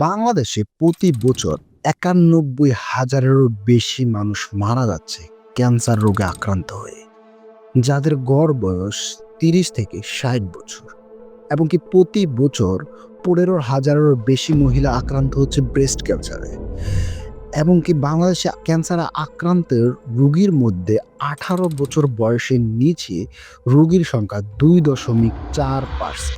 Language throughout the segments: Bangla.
বাংলাদেশে প্রতি বছর ৯১,০০০-এরও বেশি মানুষ মারা যাচ্ছে ক্যান্সার রোগে আক্রান্ত হয়ে, যাদের গড় বয়স ৩০ থেকে ৬০ বছর। এবং কি প্রতি বছর ১৫,০০০-এরও বেশি মহিলা আক্রান্ত হচ্ছে ব্রেস্ট ক্যান্সারে। এবং কি বাংলাদেশে ক্যান্সারে আক্রান্তের রোগীর মধ্যে ১৮ বছর বয়সের নিচে রোগীর সংখ্যা ২.৪%।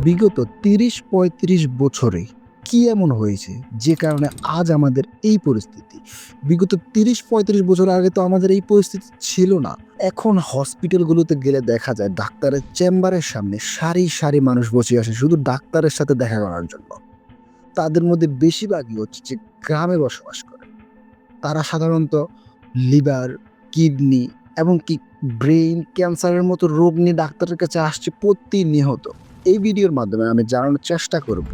বিগত ৩০-৩৫ বছরে কি এমন হয়েছে যে কারণে আজ আমাদের এই পরিস্থিতি? বিগত ৩০-৩৫ বছর আগে তো আমাদের এই পরিস্থিতি ছিল না। এখন হসপিটালগুলোতে গেলে দেখা যায় ডাক্তারের চেম্বারের সামনে সারি, সারি মানুষ বসে আছে শুধু ডাক্তারের সাথে দেখা করার জন্য। তাদের মধ্যে বেশিরভাগই হচ্ছে যে গ্রামে বসবাস করে। তারা সাধারণত লিভার, কিডনি এবং কি ব্রেইন ক্যান্সারের মতো রোগ নিয়ে ডাক্তারের কাছে আসছে প্রতিনিয়ত। এই ভিডিওর মাধ্যমে আমি জানানোর চেষ্টা করব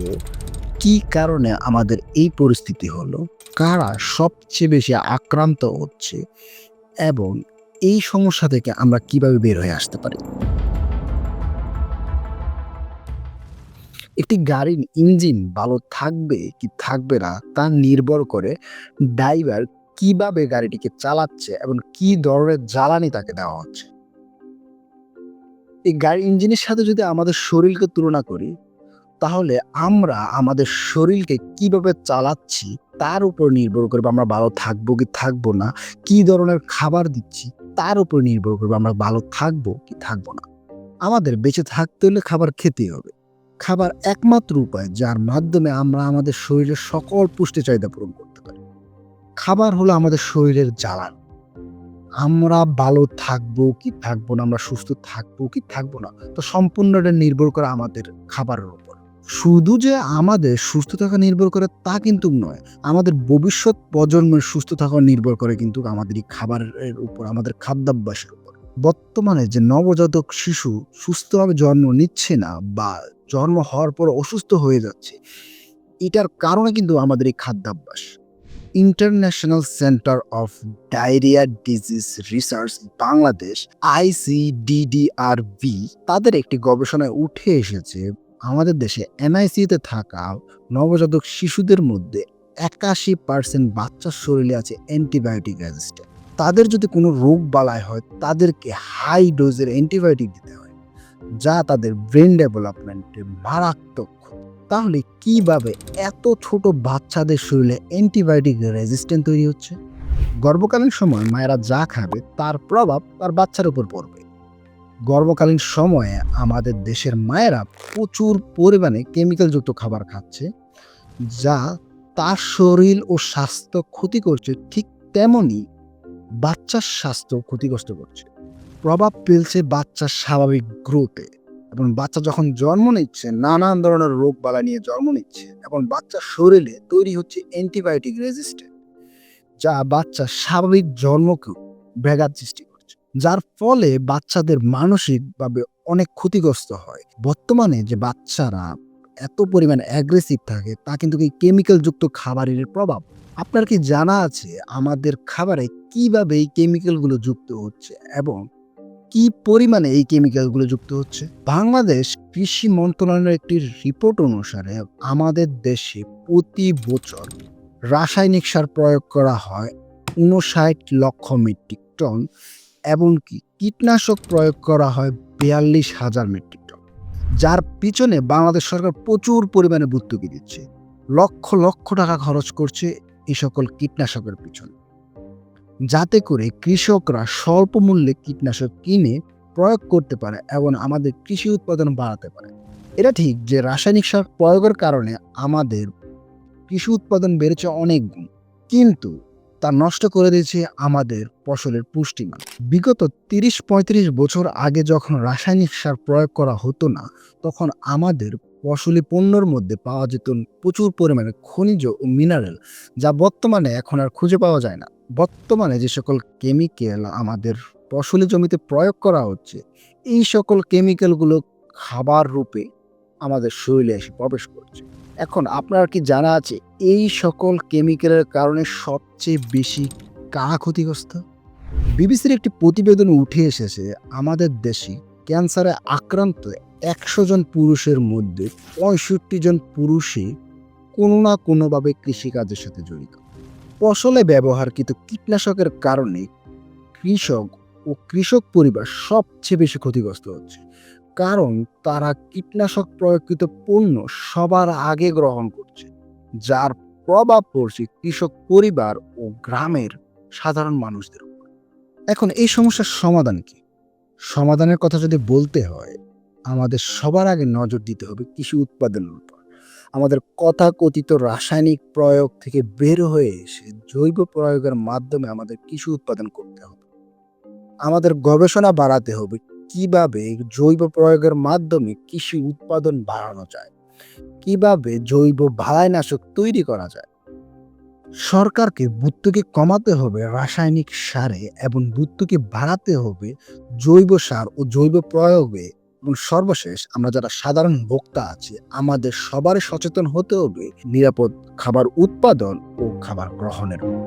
কি কারণে আমাদের এই পরিস্থিতি হলো, কারা সবচেয়ে বেশি আক্রান্ত হচ্ছে এবং এই সমস্যা থেকে আমরা কিভাবে বের হয়ে আসতে পারি। একটি গাড়ির ইঞ্জিন ভালো থাকবে কি থাকবে না তা নির্ভর করে ড্রাইভার কিভাবে গাড়িটিকে চালাচ্ছে এবং কি ধরনের জ্বালানি তাকে দেওয়া হচ্ছে। এই গাড়ির ইঞ্জিনের সাথে যদি আমাদের শরীরকে তুলনা করি, তাহলে আমরা আমাদের শরীরকে কিভাবে চালাচ্ছি তার উপর নির্ভর করবে আমরা ভালো থাকবো কি থাকবো না। কি ধরনের খাবার দিচ্ছি তার উপর নির্ভর করবে আমরা ভালো থাকবো কি থাকবো না। আমাদের বেঁচে থাকতে হলে খাবার খেতেই হবে। খাবার একমাত্র উপায় যার মাধ্যমে আমরা আমাদের শরীরের সকল পুষ্টি চাহিদা পূরণ করতে পারি। খাবার হলো আমাদের শরীরের জ্বালানি। আমরা ভালো থাকবো কি থাকবো না, আমরা সুস্থ থাকবো কি থাকবো না, তো সম্পূর্ণটা নির্ভর করে আমাদের খাবারের উপর। শুধু যে আমাদের সুস্থ থাকা নির্ভর করে তা কিন্তু নয়, আমাদের ভবিষ্যৎ প্রজন্মের সুস্থ থাকা নির্ভর করে কিন্তু আমাদের এই খাবারের উপর, আমাদের খাদ্যাভ্যাসের উপর। বর্তমানে যে নবজাতক শিশু সুস্থভাবে জন্ম নিচ্ছে না বা জন্ম হওয়ার পর অসুস্থ হয়ে যাচ্ছে, এটার কারণে কিন্তু আমাদের এই খাদ্যাভ্যাস। International centre of diarrhoea disease research Bangladesh ICDDRB তাদের একটি গবেষণায় উঠে এসেছে আমাদের দেশে NICU-তে থাকা নবজাতক শিশুদের মধ্যে ৮১% বাচ্চার শরীরে আছে অ্যান্টিবায়োটিক রেজিস্ট্যান্ট। তাদের যদি কোনো রোগ বালাই হয় তাদেরকে হাই ডোজের অ্যান্টিবায়োটিক দিতে হয়, যা তাদের ব্রেন ডেভেলপমেন্টে মারাত্মক। তাহলে কিভাবে এত ছোট বাচ্চাদের শরীরে অ্যান্টিবায়োটিক রেজিস্ট্যান্ট তৈরি হচ্ছে? গর্ভকালীন সময় মায়েরা যা খাবে তার প্রভাব তার বাচ্চার উপর পড়বে। গর্ভকালীন সময়ে আমাদের দেশের মায়েরা প্রচুর পরিমাণে কেমিক্যালযুক্ত খাবার খাচ্ছে, যা তার শরীর ও স্বাস্থ্য ক্ষতি করছে, ঠিক তেমনই বাচ্চার স্বাস্থ্য ক্ষতিগ্রস্ত করছে। প্রভাব ফেলছে বাচ্চার স্বাভাবিক গ্রোথে। এবং বাচ্চা যখন জন্ম নিচ্ছে নানান ধরনের রোগ বালা নিয়ে জন্ম নিচ্ছে এবং বাচ্চার শরীরে তৈরি হচ্ছে অ্যান্টিবায়োটিক রেজিস্ট্যান্ট, যা বাচ্চার স্বাভাবিক জন্মকেও ব্যাঘাত সৃষ্টি করছে, যার ফলে বাচ্চাদের মানসিকভাবে অনেক ক্ষতিগ্রস্ত হয়। বর্তমানে যে বাচ্চারা এত পরিমাণে অ্যাগ্রেসিভ থাকে তা কিন্তু এই কেমিক্যালযুক্ত খাবারের প্রভাব। আপনার কি জানা আছে আমাদের খাবারে কিভাবে এই কেমিক্যালগুলো যুক্ত হচ্ছে এবং কি পরিমাণে এই কেমিক্যালগুলো যুক্ত হচ্ছে? বাংলাদেশ কৃষি মন্ত্রণালয়ের একটি রিপোর্ট অনুসারে আমাদের দেশে প্রতি বছর রাসায়নিক সার প্রয়োগ করা হয় ৫৯ লক্ষ মেট্রিক টন এবং কি কীটনাশক প্রয়োগ করা হয় ৪২,০০০ মেট্রিক টন, যার পিছনে বাংলাদেশ সরকার প্রচুর পরিমাণে ভর্তুকি দিচ্ছে। লক্ষ লক্ষ টাকা খরচ করছে এই সকল কীটনাশকের পিছনে, যাতে করে কৃষকরা স্বল্প মূল্যে কীটনাশক কিনে প্রয়োগ করতে পারে এবং আমাদের কৃষি উৎপাদন বাড়াতে পারে। এটা ঠিক যে রাসায়নিক সার প্রয়োগের কারণে আমাদের কৃষি উৎপাদন বেড়েছে অনেক গুণ, কিন্তু তা নষ্ট করে দিয়েছে আমাদের ফসলের পুষ্টিমান। বিগত ৩০-৩৫ বছর আগে যখন রাসায়নিক সার প্রয়োগ করা হতো না, তখন আমাদের ফসলি পণ্যের মধ্যে পাওয়া যেত প্রচুর পরিমাণে খনিজ ও মিনারেল, যা বর্তমানে এখন আর খুঁজে পাওয়া যায় না। বর্তমানে যে সকল কেমিক্যাল আমাদের ফসলি জমিতে প্রয়োগ করা হচ্ছে, এই সকল কেমিক্যালগুলো খাবার রূপে আমাদের শরীরে এসে প্রবেশ করছে। এখন আপনার কি জানা আছে এই সকল কেমিক্যালের কারণে সবচেয়ে বেশি কারা ক্ষতিগ্রস্ত? বিবিসির একটি প্রতিবেদন উঠে এসেছে আমাদের দেশে ক্যান্সারে আক্রান্ত 100 জন পুরুষের মধ্যে 65 জন পুরুষই কোনো না কোনোভাবে কৃষিকাজের সাথে জড়িত। ফসলে ব্যবহারকৃত কীটনাশকের কারণে কৃষক ও কৃষক পরিবার সবচেয়ে বেশি ক্ষতিগ্রস্ত হচ্ছে। কারণ তারা কীটনাশক প্রয়োগকৃত পণ্য সবার আগে গ্রহণ করছে, যার প্রভাব পড়ছে কৃষক পরিবার ও গ্রামের সাধারণ মানুষদের উপর। এখন এই সমস্যার সমাধান কি? সমাধানের কথা যদি বলতে হয়, আমাদের সবার আগে নজর দিতে হবে কৃষি উৎপাদনের উপর। আমাদের তথাকথিত রাসায়নিক প্রয়োগ থেকে বের হয়ে এসে জৈব প্রয়োগের মাধ্যমে আমাদের কৃষি উৎপাদন করতে হবে। আমাদের গবেষণা বাড়াতে হবে কিভাবে জৈব প্রয়োগের মাধ্যমে কৃষি উৎপাদন বাড়ানো যায়, কিভাবে জৈব বালাইনাশক তৈরি করা যায়। সরকারকে ভর্তুকি কমাতে হবে রাসায়নিক সারে এবং ভর্তুকি বাড়াতে হবে জৈব সার ও জৈব প্রয়োগে। এবং সর্বশেষ আমরা যারা সাধারণ ভোক্তা আছি, আমাদের সবারই সচেতন হতে হবে নিরাপদ খাবার উৎপাদন ও খাবার গ্রহণের।